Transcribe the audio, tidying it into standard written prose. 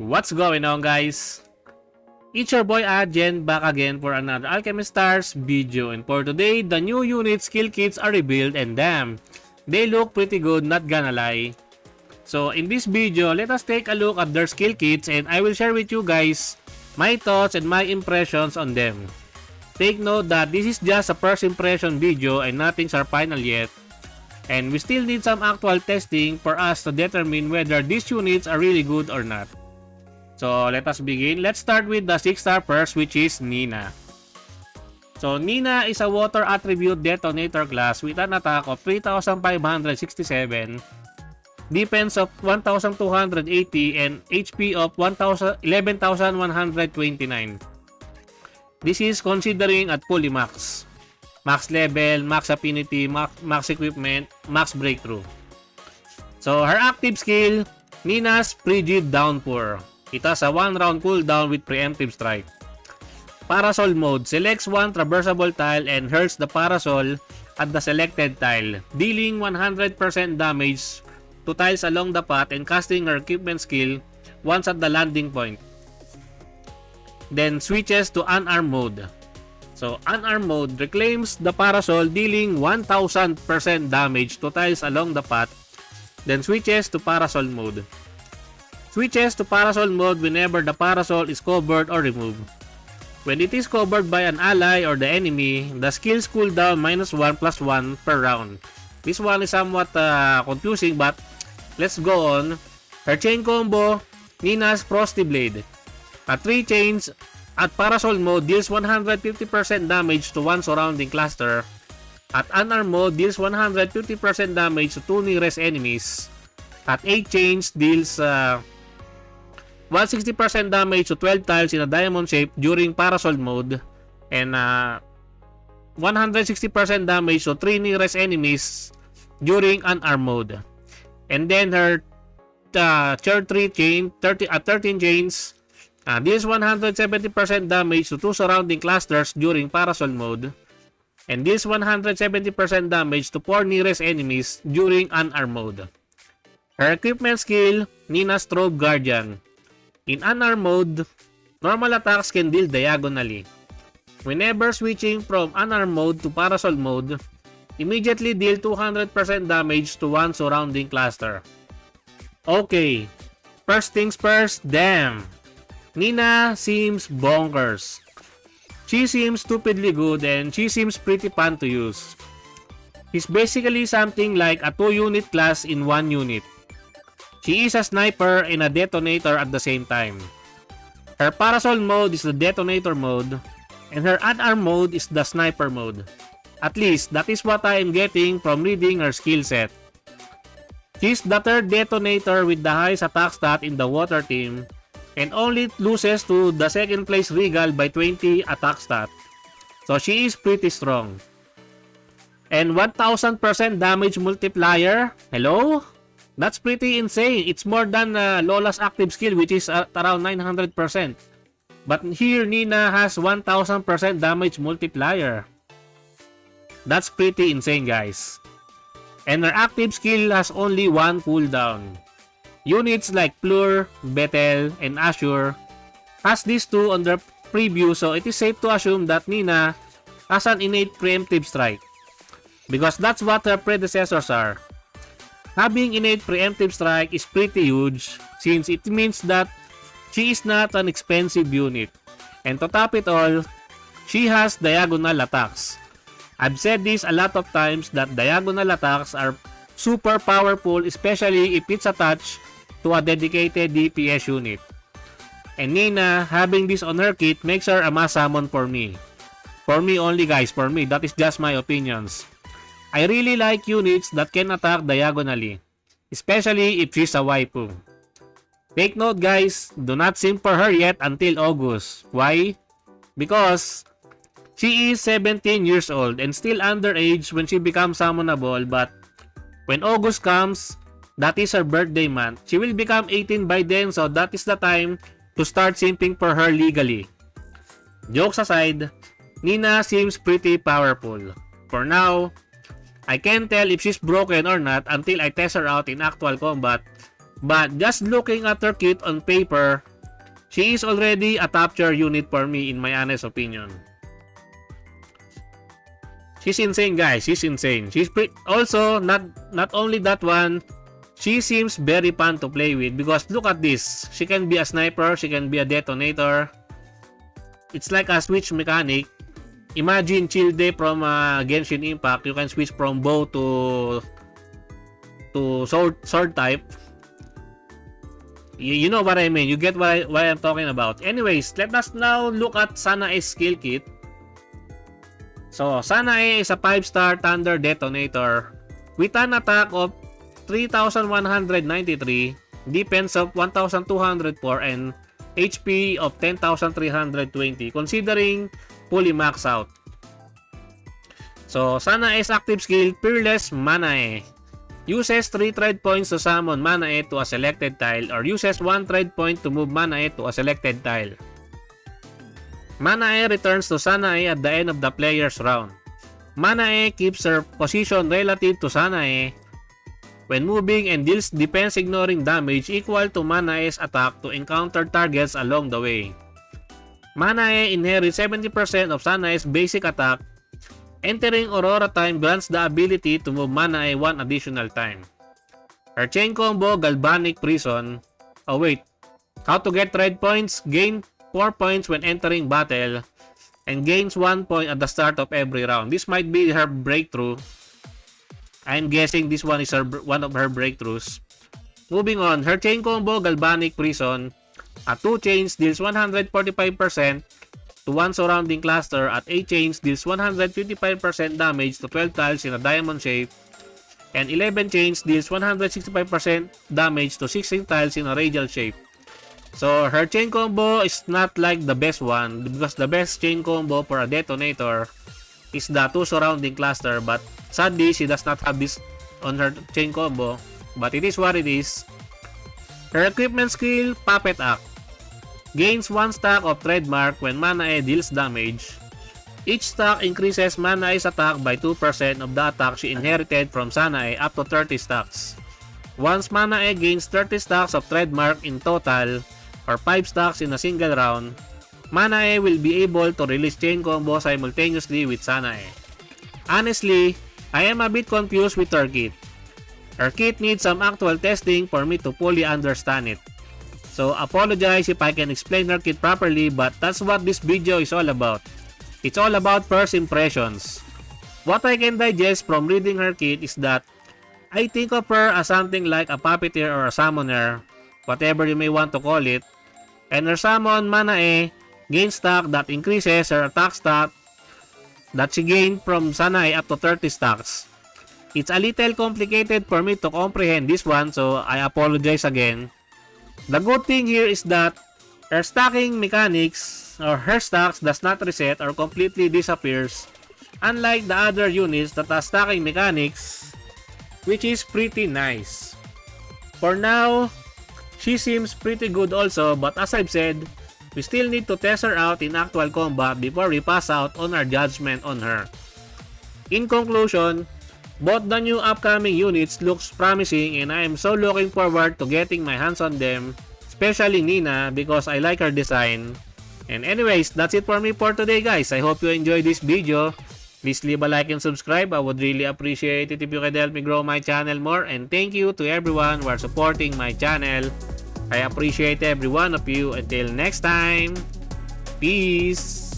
What's going on, guys? It's your boy Adjen back again for another Alchemy Stars video, and for today, the new unit skill kits are revealed and damn, they look pretty good, not gonna lie. So in this video, let us take a look at their skill kits and I will share with you guys my thoughts and my impressions on them. Take note that this is just a first impression video and nothing's are final yet. And we still need some actual testing for us to determine whether these units are really good or not. So let us begin. Let's start with the 6-star first, which is Nina. So Nina is a water attribute detonator class with an attack of 3,567, defense of 1,280, and HP of 11,129. This is considering at fully max. Max level, max affinity, max equipment, max breakthrough. So her active skill, Nina's Frigid Downpour. It has a 1-round cooldown with preemptive strike. Parasol mode, selects one traversable tile and hurls the parasol at the selected tile, dealing 100% damage to tiles along the path and casting her equipment skill once at the landing point. Then switches to unarmed mode. So unarmed mode reclaims the parasol, dealing 1000% damage to tiles along the path, then switches to parasol mode. Switches to parasol mode whenever the parasol is covered or removed. When it is covered by an ally or the enemy, the skills cooldown -1 + 1 per round. This one is somewhat confusing, but let's go on. Her chain combo, Nina's Frosty Blade. At 3 chains at parasol mode deals 150% damage to one surrounding cluster. At unarmed mode deals 150% damage to 2 nearest enemies. At 8 chains deals 160% damage to 12 tiles in a diamond shape during parasol mode, and 160% damage to 3 nearest enemies during unarmed mode. And then her tier 3 chain, 13 chains, deals 170% damage to 2 surrounding clusters during parasol mode, and deals 170% damage to 4 nearest enemies during unarmed mode. Her equipment skill, Nina's Strobe Guardian. In unarmed mode, normal attacks can deal diagonally. Whenever switching from unarmed mode to parasol mode, immediately deal 200% damage to one surrounding cluster. Okay, first things first, damn! Nina seems bonkers. She seems stupidly good and she seems pretty fun to use. She's basically something like a 2-unit class in 1 unit. She is a sniper and a detonator at the same time. Her parasol mode is the detonator mode, and her unarmed mode is the sniper mode. At least, that is what I am getting from reading her skill set. She's the 3rd detonator with the highest attack stat in the water team, and only loses to the 2nd place Regal by 20 attack stat. So she is pretty strong. And 1000% damage multiplier? Hello? That's pretty insane. It's more than Lola's active skill, which is at around 900%. But here, Nina has 1000% damage multiplier. That's pretty insane, guys. And her active skill has only 1 cooldown. Units like Plur, Bethel, and Azure has these 2 on their preview, so it is safe to assume that Nina has an innate preemptive strike, because that's what her predecessors are. Having innate preemptive strike is pretty huge, since it means that she is not an expensive unit. And to top it all, she has diagonal attacks. I've said this a lot of times that diagonal attacks are super powerful, especially if it's attached to a dedicated DPS unit. And Nina, having this on her kit makes her a must summon for me. For me only, guys, for me. That is just my opinions. I really like units that can attack diagonally, especially if she's a waifu. Take note, guys, do not simp for her yet until August. Why? Because she is 17 years old and still underage when she becomes summonable, but when August comes, that is her birthday month, she will become 18 by then, so that is the time to start simping for her legally. Jokes aside, Nina seems pretty powerful. For now, I can't tell if she's broken or not until I test her out in actual combat, but just looking at her kit on paper, She is already a top tier unit for me in my honest opinion. She's insane, guys. She's insane. Also not only that one, she seems very fun to play with because look at this. She can be a sniper, she can be a detonator. It's like a switch mechanic. Imagine Childe from Genshin Impact. You can switch from bow to sword type. You know what I mean. You get what I'm talking about. Anyways, let us now look at Sanae's skill kit. So, Sanae is a 5-star Thunder Detonator with an attack of 3,193, defense of 1,204, and HP of 10,320 considering fully max out. So, Sanae's active skill, Fearless Manae. Uses 3 trade points to summon Manae to a selected tile or uses 1 trade point to move Manae to a selected tile. Manae returns to Sanae at the end of the player's round. Manae keeps her position relative to Sanae when moving and deals defense ignoring damage equal to Manae's attack to encounter targets along the way. Manae inherits 70% of Sanae's basic attack. Entering Aurora time grants the ability to move Manae 1 additional time. Her chain combo, Galvanic Prison. Oh wait, how to get trade points? Gain 4 points when entering battle and gains 1 point at the start of every round. This might be her breakthrough. I'm guessing this one is one of her breakthroughs. Moving on, her chain combo, Galvanic Prison. At 2 chains deals 145% to 1 surrounding cluster. At 8 chains deals 155% damage to 12 tiles in a diamond shape. And 11 chains deals 165% damage to 16 tiles in a radial shape. So, her chain combo is not like the best one because the best chain combo for a detonator is the 2 surrounding cluster, but sadly, she does not have this on her chain combo, but it is what it is. Her equipment skill, Puppet Act. Gains 1 stack of trademark when Manae deals damage. Each stack increases Manae's attack by 2% of the attack she inherited from Sanae up to 30 stacks. Once Manae gains 30 stacks of trademark in total, or 5 stacks in a single round, Manae will be able to release chain combo simultaneously with Sanae. Honestly, I am a bit confused with her kit. Her kit needs some actual testing for me to fully understand it. So apologize if I can explain her kit properly, but that's what this video is all about. It's all about first impressions. What I can digest from reading her kit is that I think of her as something like a puppeteer or a summoner, whatever you may want to call it, and her summon Manae gains stack that increases her attack stat that she gained from Sanae up to 30 stacks. It's a little complicated for me to comprehend this one, so I apologize again. The good thing here is that her stacking mechanics or her stacks does not reset or completely disappears, unlike the other units that have stacking mechanics, which is pretty nice. For now, she seems pretty good also, but as I've said, we still need to test her out in actual combat before we pass out on our judgment on her. In conclusion, both the new upcoming units looks promising and I am so looking forward to getting my hands on them, especially Nina because I like her design. And anyways, that's it for me for today guys. I hope you enjoyed this video. Please leave a like and subscribe. I would really appreciate it if you could help me grow my channel more. And thank you to everyone who are supporting my channel. I appreciate every one of you. Until next time, peace!